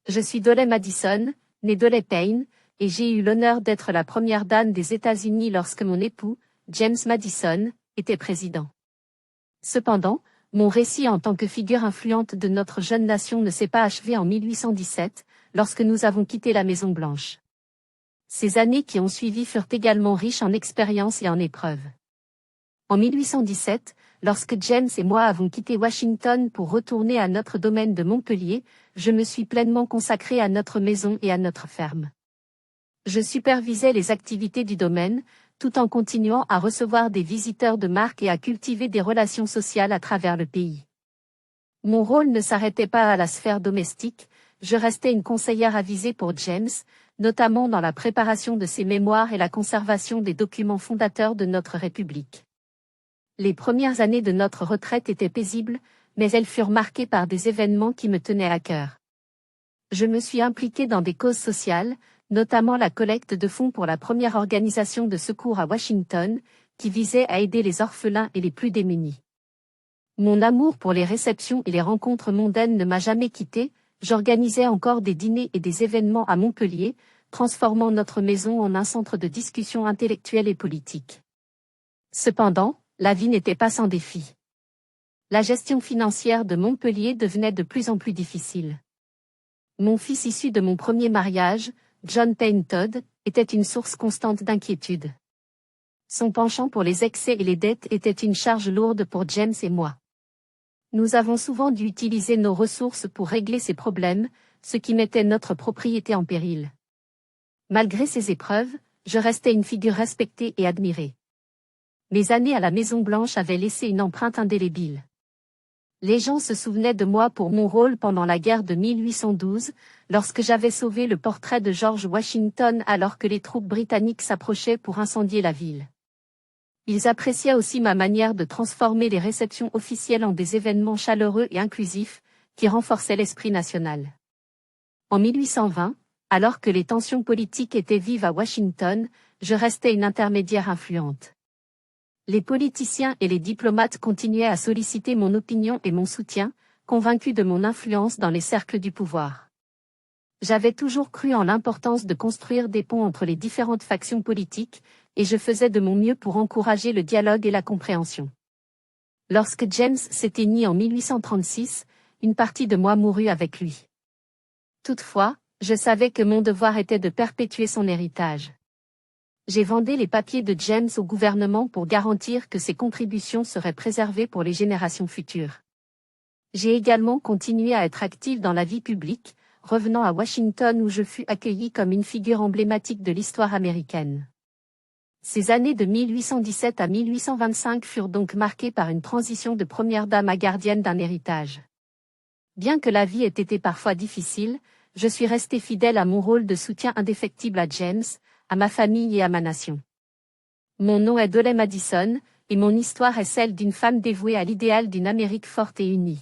Je suis Dolly Madison, née Dolly Payne, et j'ai eu l'honneur d'être la première dame des États-Unis lorsque mon époux, James Madison, était président. Cependant, mon récit en tant que figure influente de notre jeune nation ne s'est pas achevé en 1817, lorsque nous avons quitté la Maison-Blanche. Ces années qui ont suivi furent également riches en expériences et en épreuves. En 1817, lorsque James et moi avons quitté Washington pour retourner à notre domaine de Montpellier, je me suis pleinement consacrée à notre maison et à notre ferme. Je supervisais les activités du domaine, tout en continuant à recevoir des visiteurs de marque et à cultiver des relations sociales à travers le pays. Mon rôle ne s'arrêtait pas à la sphère domestique, je restais une conseillère avisée pour James, notamment dans la préparation de ses mémoires et la conservation des documents fondateurs de notre République. Les premières années de notre retraite étaient paisibles, mais elles furent marquées par des événements qui me tenaient à cœur. Je me suis impliquée dans des causes sociales, notamment la collecte de fonds pour la première organisation de secours à Washington, qui visait à aider les orphelins et les plus démunis. Mon amour pour les réceptions et les rencontres mondaines ne m'a jamais quitté, j'organisais encore des dîners et des événements à Montpellier, transformant notre maison en un centre de discussion intellectuelle et politique. Cependant, la vie n'était pas sans défi. La gestion financière de Montpellier devenait de plus en plus difficile. Mon fils issu de mon premier mariage, John Payne Todd, était une source constante d'inquiétude. Son penchant pour les excès et les dettes était une charge lourde pour James et moi. Nous avons souvent dû utiliser nos ressources pour régler ces problèmes, ce qui mettait notre propriété en péril. Malgré ces épreuves, je restais une figure respectée et admirée. Mes années à la Maison-Blanche avaient laissé une empreinte indélébile. Les gens se souvenaient de moi pour mon rôle pendant la guerre de 1812, lorsque j'avais sauvé le portrait de George Washington alors que les troupes britanniques s'approchaient pour incendier la ville. Ils appréciaient aussi ma manière de transformer les réceptions officielles en des événements chaleureux et inclusifs, qui renforçaient l'esprit national. En 1820, alors que les tensions politiques étaient vives à Washington, je restais une intermédiaire influente. Les politiciens et les diplomates continuaient à solliciter mon opinion et mon soutien, convaincus de mon influence dans les cercles du pouvoir. J'avais toujours cru en l'importance de construire des ponts entre les différentes factions politiques, et je faisais de mon mieux pour encourager le dialogue et la compréhension. Lorsque James s'éteignit en 1836, une partie de moi mourut avec lui. Toutefois, je savais que mon devoir était de perpétuer son héritage. J'ai vendu les papiers de James au gouvernement pour garantir que ses contributions seraient préservées pour les générations futures. J'ai également continué à être active dans la vie publique, revenant à Washington où je fus accueillie comme une figure emblématique de l'histoire américaine. Ces années de 1817 à 1825 furent donc marquées par une transition de première dame à gardienne d'un héritage. Bien que la vie ait été parfois difficile, je suis restée fidèle à mon rôle de soutien indéfectible à James, à ma famille et à ma nation. Mon nom est Dolly Madison, et mon histoire est celle d'une femme dévouée à l'idéal d'une Amérique forte et unie.